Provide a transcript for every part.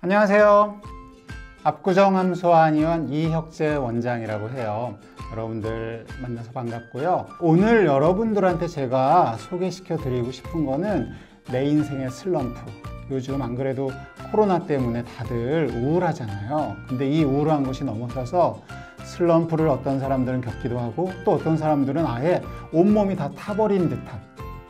안녕하세요. 압구정함수화한의원 이혁재 원장이라고 해요. 여러분들 만나서 반갑고요. 오늘 여러분들한테 제가 소개시켜 드리고 싶은 거는 내 인생의 슬럼프. 요즘 안 그래도 코로나 때문에 다들 우울하잖아요. 근데 이 우울한 것이 넘어서서 슬럼프를 어떤 사람들은 겪기도 하고 또 어떤 사람들은 아예 온몸이 다 타버린 듯한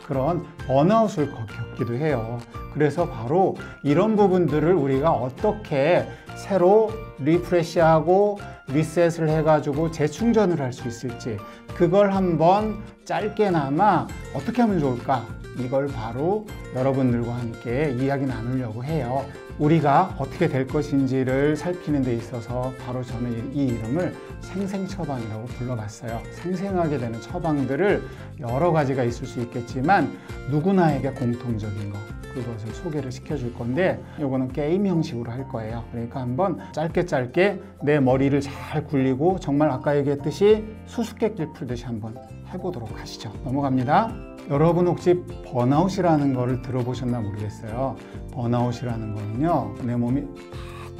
그런 번아웃을 겪기도 해요. 그래서 바로 이런 부분들을 우리가 어떻게 새로 리프레시하고 리셋을 해가지고 재충전을 할 수 있을지, 그걸 한번 짧게나마 어떻게 하면 좋을까, 이걸 바로 여러분들과 함께 이야기 나누려고 해요. 우리가 어떻게 될 것인지를 살피는 데 있어서 바로 저는 이 이름을 생생처방이라고 불러봤어요. 생생하게 되는 처방들을 여러 가지가 있을 수 있겠지만 누구나에게 공통적인 거, 그것을 소개를 시켜줄 건데, 이거는 게임 형식으로 할 거예요. 그러니까 한번 짧게 내 머리를 잘 굴리고 정말 아까 얘기했듯이 수수께끼를 풀듯이 한번 해보도록 하시죠. 넘어갑니다. 여러분 혹시 번아웃이라는 거를 들어보셨나 모르겠어요. 번아웃이라는 거는요, 내 몸이 다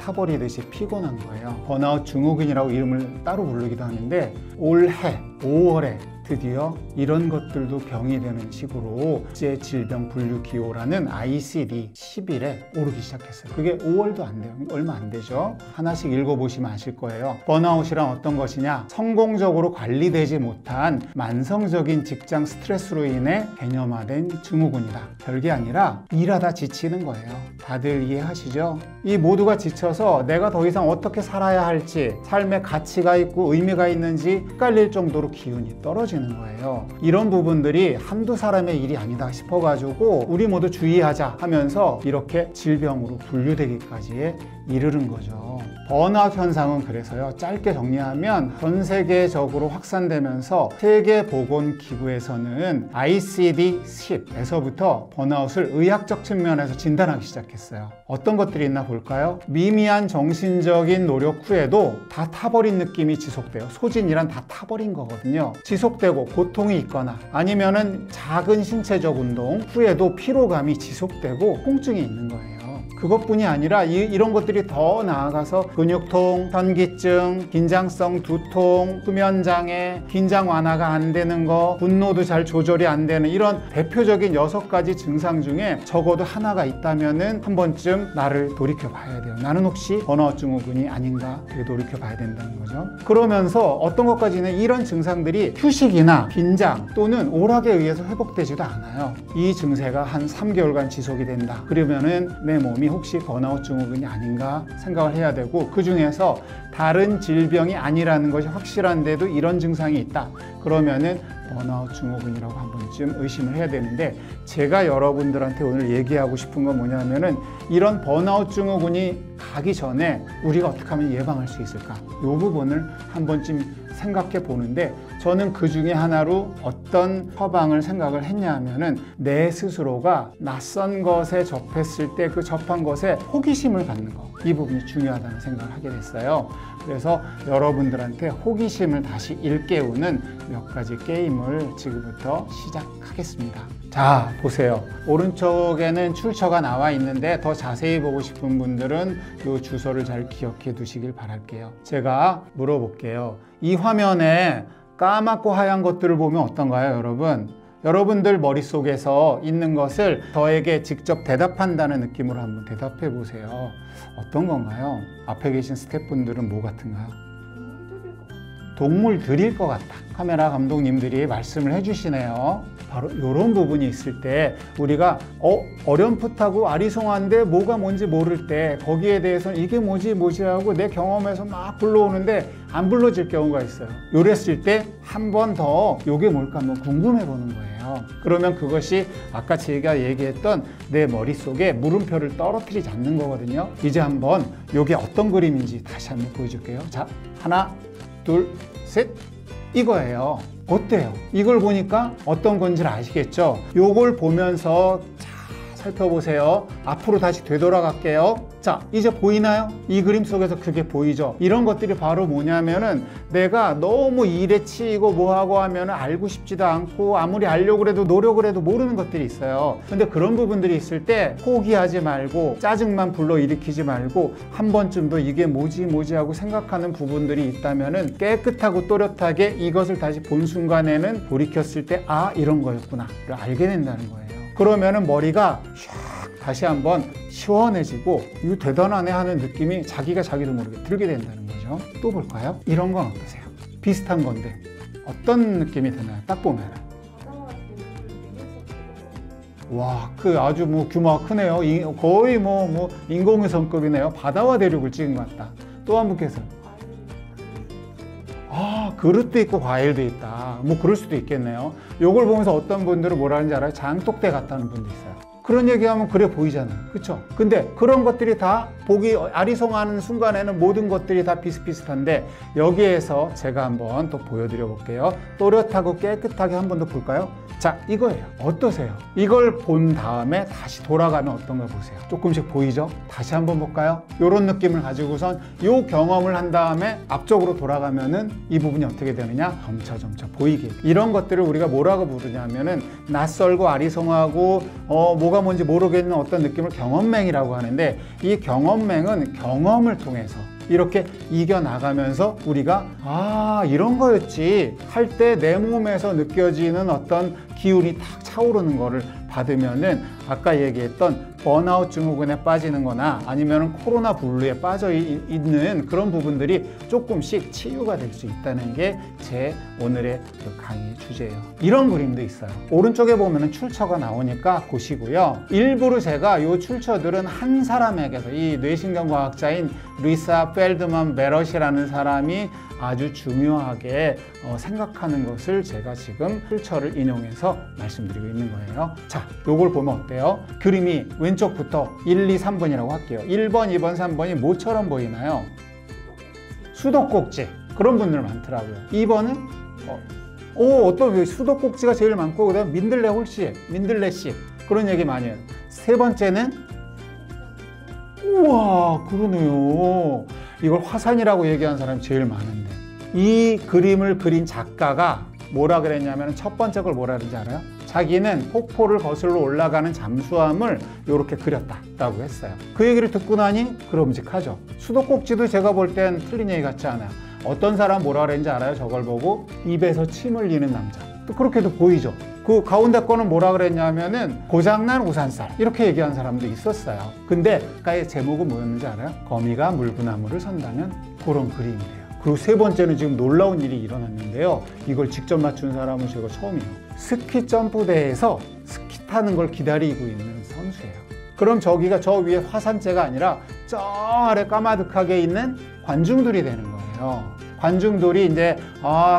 타버리듯이 피곤한 거예요. 번아웃 증후군이라고 이름을 따로 부르기도 하는데, 올해 5월에 드디어 이런 것들도 병이 되는 식으로 국제질병분류기호라는 ICD-11에 오르기 시작했어요. 그게 5월도 안 돼요. 얼마 안 되죠. 하나씩 읽어보시면 아실 거예요. 번아웃이란 어떤 것이냐? 성공적으로 관리되지 못한 만성적인 직장 스트레스로 인해 개념화된 증후군이다. 별게 아니라 일하다 지치는 거예요. 다들 이해하시죠? 이 모두가 지쳐서 내가 더 이상 어떻게 살아야 할지, 삶의 가치가 있고 의미가 있는지 헷갈릴 정도로 기운이 떨어지는 거예요. 이런 부분들이 한두 사람의 일이 아니다 싶어가지고 우리 모두 주의하자 하면서 이렇게 질병으로 분류되기까지에 이르는 거죠. 번아웃 현상은 그래서요, 짧게 정리하면 전 세계적으로 확산되면서 세계보건기구에서는 ICD-10에서부터 번아웃을 의학적 측면에서 진단하기 시작했어요. 어떤 것들이 있나 볼까요? 미미한 정신적인 노력 후에도 다 타버린 느낌이 지속돼요. 소진이란 다 타버린 거거든요. 지속되고 고통이 있거나 아니면은 작은 신체적 운동 후에도 피로감이 지속되고 통증이 있는 거예요. 그것뿐이 아니라 이런 것들이 더 나아가서 근육통, 현기증, 긴장성 두통, 수면장애, 긴장 완화가 안 되는 거, 분노도 잘 조절이 안 되는 이런 대표적인 6가지 증상 중에 적어도 하나가 있다면은 한 번쯤 나를 돌이켜 봐야 돼요. 나는 혹시 번아웃 증후군이 아닌가 돌이켜 봐야 된다는 거죠. 그러면서 어떤 것까지는 이런 증상들이 휴식이나 긴장 또는 오락에 의해서 회복되지도 않아요. 이 증세가 한 3개월간 지속이 된다. 그러면은 내 몸이 혹시 번아웃 증후군이 아닌가 생각을 해야 되고, 그 중에서 다른 질병이 아니라는 것이 확실한데도 이런 증상이 있다. 그러면은 번아웃 증후군이라고 한 번쯤 의심을 해야 되는데, 제가 여러분들한테 오늘 얘기하고 싶은 건 뭐냐면은 이런 번아웃 증후군이 가기 전에 우리가 어떻게 하면 예방할 수 있을까? 이 부분을 한 번쯤 생각해 보는데, 저는 그 중에 하나로 어떤 처방을 생각을 했냐 하면은 내 스스로가 낯선 것에 접했을 때 그 접한 것에 호기심을 갖는 거, 이 부분이 중요하다는 생각을 하게 됐어요. 그래서 여러분들한테 호기심을 다시 일깨우는 몇 가지 게임을 지금부터 시작하겠습니다. 자, 보세요. 오른쪽에는 출처가 나와 있는데 더 자세히 보고 싶은 분들은 이 주소를 잘 기억해 두시길 바랄게요. 제가 물어볼게요. 이 화면에 까맣고 하얀 것들을 보면 어떤가요, 여러분? 여러분들 머릿속에서 있는 것을 저에게 직접 대답한다는 느낌으로 한번 대답해 보세요. 어떤 건가요? 앞에 계신 스태프분들은 뭐 같은가요? 동물들일 것 같다. 카메라 감독님들이 말씀을 해주시네요. 바로 이런 부분이 있을 때 우리가 어렴풋하고 아리송한데 뭐가 뭔지 모를 때 거기에 대해서는 이게 뭐지 하고 내 경험에서 막 불러오는데 안 불러질 경우가 있어요. 요랬을 때 한 번 더 이게 뭘까 한번 궁금해 보는 거예요. 그러면 그것이 아까 제가 얘기했던 내 머릿속에 물음표를 떨어뜨리지 않는 거거든요. 이제 한번 이게 어떤 그림인지 다시 한번 보여줄게요. 자, 하나, 둘, 셋, 이거예요. 어때요? 이걸 보니까 어떤 건지 아시겠죠? 요걸 보면서 살펴보세요. 앞으로 다시 되돌아갈게요. 자, 이제 보이나요? 이 그림 속에서 그게 보이죠? 이런 것들이 바로 뭐냐면은 내가 너무 일에 치이고 뭐하고 하면은 알고 싶지도 않고 아무리 알려고 해도 노력을 해도 모르는 것들이 있어요. 근데 그런 부분들이 있을 때 포기하지 말고 짜증만 불러일으키지 말고 한 번쯤 더 이게 뭐지 하고 생각하는 부분들이 있다면은 깨끗하고 또렷하게 이것을 다시 본 순간에는 돌이켰을 때 아, 이런 거였구나 를 알게 된다는 거예요. 그러면은 머리가 샥 다시 한번 시원해지고 이거 대단하네 하는 느낌이 자기도 모르게 들게 된다는 거죠. 또 볼까요? 이런 건 어떠세요? 비슷한 건데 어떤 느낌이 드나요? 딱 보면 와, 그 아주 뭐 규모가 크네요. 거의 뭐 인공위성급이네요. 바다와 대륙을 찍은 것 같다. 또 한 분께서 아, 그릇도 있고 과일도 있다. 뭐 그럴 수도 있겠네요. 요걸 보면서 어떤 분들은 뭐라 하는지 알아요? 장독대 같다는 분도 있어요. 그런 얘기하면 그래 보이잖아요. 그렇죠? 근데 그런 것들이 다 보기 아리송하는 순간에는 모든 것들이 다 비슷비슷한데 여기에서 제가 한번 또 보여드려 볼게요. 또렷하고 깨끗하게 한 번 더 볼까요? 자, 이거예요. 어떠세요? 이걸 본 다음에 다시 돌아가면 어떤 걸 보세요? 조금씩 보이죠? 다시 한번 볼까요? 이런 느낌을 가지고선 이 경험을 한 다음에 앞쪽으로 돌아가면은 이 부분이 어떻게 되느냐? 점차 보이게. 이런 것들을 우리가 뭐라고 부르냐면은 낯설고 아리송하고 뭐가 뭔지 모르겠는 어떤 느낌을 경험맹이라고 하는데 이 경험맹은 경험을 통해서 이렇게 이겨나가면서 우리가 아, 이런 거였지 할 때 내 몸에서 느껴지는 어떤 기운이 탁 차오르는 거를 받으면은 아까 얘기했던 번아웃 증후군에 빠지는 거나 아니면 코로나 블루에 빠져 있는 그런 부분들이 조금씩 치유가 될 수 있다는 게 제 오늘의 그 강의 주제예요. 이런 그림도 있어요. 오른쪽에 보면은 출처가 나오니까 보시고요. 일부러 제가 이 출처들은 한 사람에게서 이 뇌신경과학자인 리사 펠드만 베럿이라는 사람이 아주 중요하게 생각하는 것을 제가 지금 출처를 인용해서 말씀드리고 있는 거예요. 자, 요걸 보면 어때요? 그림이 왼쪽부터 1, 2, 3번이라고 할게요. 1번, 2번, 3번이 뭐처럼 보이나요? 수도꼭지. 그런 분들 많더라고요. 2번은 어떤 수도꼭지가 제일 많고 그다음 민들레 홀씨, 민들레씨 그런 얘기 많이 해요. 세 번째는 우와, 그러네요. 이걸 화산이라고 얘기하는 사람이 제일 많은데 이 그림을 그린 작가가 뭐라 그랬냐면 첫 번째 걸 뭐라 그러는지 알아요? 자기는 폭포를 거슬러 올라가는 잠수함을 이렇게 그렸다고 했어요. 그 얘기를 듣고 나니 그럼직하죠. 수도꼭지도 제가 볼 땐 틀린 얘기 같지 않아요. 어떤 사람 뭐라 그랬는지 알아요? 저걸 보고 입에서 침 흘리는 남자. 또 그렇게도 보이죠. 그 가운데 거는 뭐라 그랬냐면은 고장난 우산살 이렇게 얘기한 사람도 있었어요. 근데 아까 제목은 뭐였는지 알아요? 거미가 물구나무를 선다면 그런 그림이래요. 그리고 세 번째는 지금 놀라운 일이 일어났는데요. 이걸 직접 맞춘 사람은 제가 처음이에요. 스키 점프대에서 스키 타는 걸 기다리고 있는 선수예요. 그럼 저기가 저 위에 화산재가 아니라 저 아래 까마득하게 있는 관중들이 되는 거예요. 관중들이 이제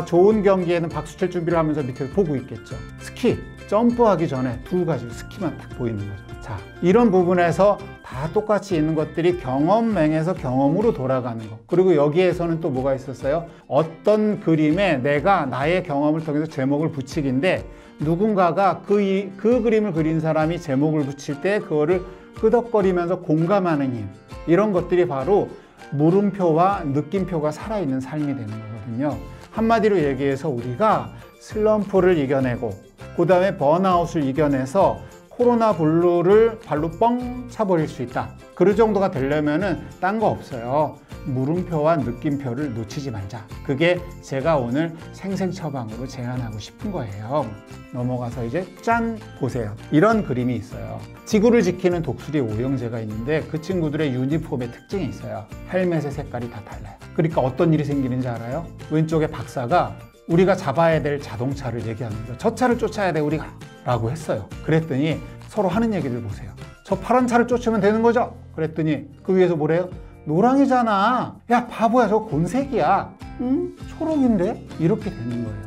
좋은 경기에는 박수 칠 준비를 하면서 밑에서 보고 있겠죠. 스키 점프하기 전에 두 가지 스키만 딱 보이는 거죠. 자, 이런 부분에서 다 똑같이 있는 것들이 경험맹에서 경험으로 돌아가는 거. 그리고 여기에서는 또 뭐가 있었어요? 어떤 그림에 내가 나의 경험을 통해서 제목을 붙이기인데 누군가가 그 그림을 그린 사람이 제목을 붙일 때 그거를 끄덕거리면서 공감하는 힘. 이런 것들이 바로 물음표와 느낌표가 살아있는 삶이 되는 거거든요. 한마디로 얘기해서 우리가 슬럼프를 이겨내고 그 다음에 번아웃을 이겨내서 코로나 블루를 발로 뻥 차버릴 수 있다. 그 정도가 되려면은 딴 거 없어요. 물음표와 느낌표를 놓치지 말자. 그게 제가 오늘 생생처방으로 제안하고 싶은 거예요. 넘어가서 이제 짠! 보세요. 이런 그림이 있어요. 지구를 지키는 독수리 오형제가 있는데 그 친구들의 유니폼의 특징이 있어요. 헬멧의 색깔이 다 달라요. 그러니까 어떤 일이 생기는지 알아요? 왼쪽에 박사가 우리가 잡아야 될 자동차를 얘기합니다. 저 차를 쫓아야 돼 우리가 라고 했어요. 그랬더니 서로 하는 얘기를 보세요. 저 파란 차를 쫓으면 되는 거죠? 그랬더니 그 위에서 뭐래요? 노랑이잖아. 야 바보야, 저 곤색이야. 응? 초록인데? 이렇게 되는 거예요.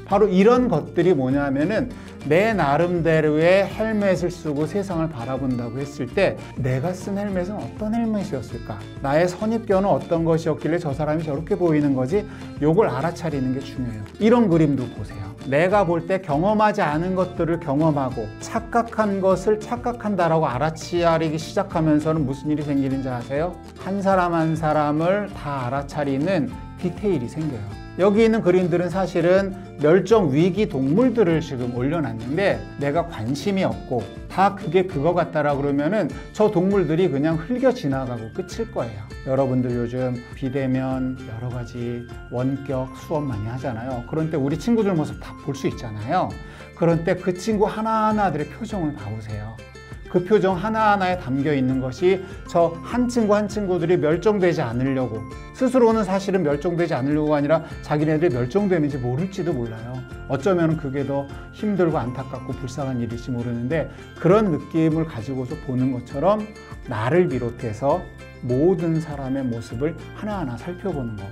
바로 이런 것들이 뭐냐면은 내 나름대로의 헬멧을 쓰고 세상을 바라본다고 했을 때 내가 쓴 헬멧은 어떤 헬멧이었을까? 나의 선입견은 어떤 것이었길래 저 사람이 저렇게 보이는 거지? 요걸 알아차리는 게 중요해요. 이런 그림도 보세요. 내가 볼 때 경험하지 않은 것들을 경험하고 착각한 것을 착각한다라고 알아차리기 시작하면서는 무슨 일이 생기는지 아세요? 한 사람 한 사람을 다 알아차리는 디테일이 생겨요. 여기 있는 그림들은 사실은 멸종 위기 동물들을 지금 올려놨는데 내가 관심이 없고 다 그게 그거 같다라 그러면은 저 동물들이 그냥 흘겨 지나가고 끝일 거예요. 여러분들 요즘 비대면 여러 가지 원격 수업 많이 하잖아요. 그런 때 우리 친구들 모습 다 볼 수 있잖아요. 그런 때 그 친구 하나하나들의 표정을 봐보세요. 그 표정 하나하나에 담겨 있는 것이 저 한 친구 한 친구들이 멸종되지 않으려고, 스스로는 사실은 멸종되지 않으려고가 아니라 자기네들이 멸종되는지 모를지도 몰라요. 어쩌면 그게 더 힘들고 안타깝고 불쌍한 일일지 모르는데, 그런 느낌을 가지고서 보는 것처럼 나를 비롯해서 모든 사람의 모습을 하나하나 살펴보는 거.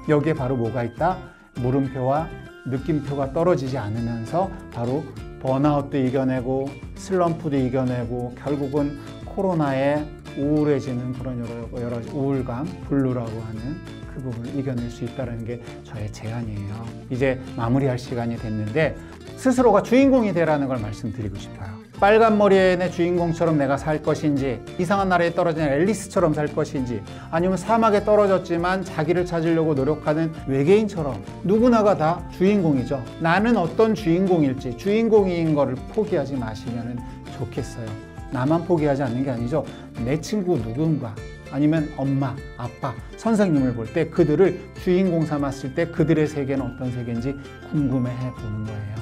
여기에 바로 뭐가 있다? 물음표와 느낌표가 떨어지지 않으면서 바로 번아웃도 이겨내고 슬럼프도 이겨내고 결국은 코로나에 우울해지는 그런 여러 가지 우울감, 블루라고 하는 그 부분을 이겨낼 수 있다는 게 저의 제안이에요. 이제 마무리할 시간이 됐는데 스스로가 주인공이 되라는 걸 말씀드리고 싶어요. 빨간 머리의 내 주인공처럼 내가 살 것인지, 이상한 나라에 떨어진 앨리스처럼 살 것인지, 아니면 사막에 떨어졌지만 자기를 찾으려고 노력하는 외계인처럼 누구나가 다 주인공이죠. 나는 어떤 주인공일지, 주인공인 거를 포기하지 마시면 좋겠어요. 나만 포기하지 않는 게 아니죠. 내 친구 누군가, 아니면 엄마, 아빠, 선생님을 볼 때 그들을 주인공 삼았을 때 그들의 세계는 어떤 세계인지 궁금해해 보는 거예요.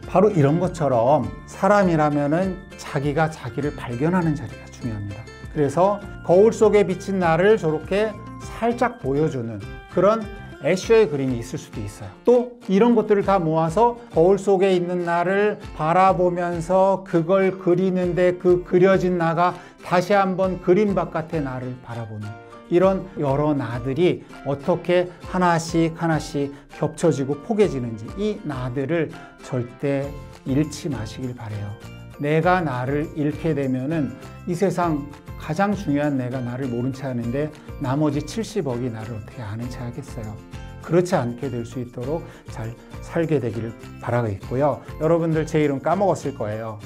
바로 이런 것처럼 사람이라면은 자기가 자기를 발견하는 자리가 중요합니다. 그래서 거울 속에 비친 나를 저렇게 살짝 보여주는 그런 애쉬의 그림이 있을 수도 있어요. 또 이런 것들을 다 모아서 거울 속에 있는 나를 바라보면서 그걸 그리는데 그 그려진 나가 다시 한번 그림 바깥의 나를 바라보는 이런 여러 나들이 어떻게 하나씩 하나씩 겹쳐지고 포개지는지, 이 나들을 절대 잃지 마시길 바래요. 내가 나를 잃게 되면은 이 세상 가장 중요한 내가 나를 모른 채 하는데 나머지 70억이 나를 어떻게 아는 채 하겠어요. 그렇지 않게 될 수 있도록 잘 살게 되기를 바라겠고요. 여러분들 제 이름 까먹었을 거예요.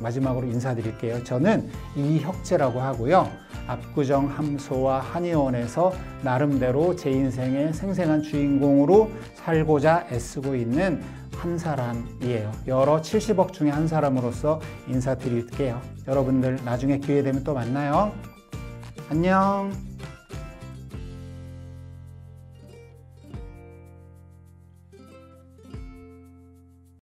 마지막으로 인사드릴게요. 저는 이혁재라고 하고요. 압구정 함소와 한의원에서 나름대로 제 인생의 생생한 주인공으로 살고자 애쓰고 있는 한 사람이에요. 여러 70억 중에 한 사람으로서 인사드릴게요. 여러분들 나중에 기회 되면 또 만나요. 안녕.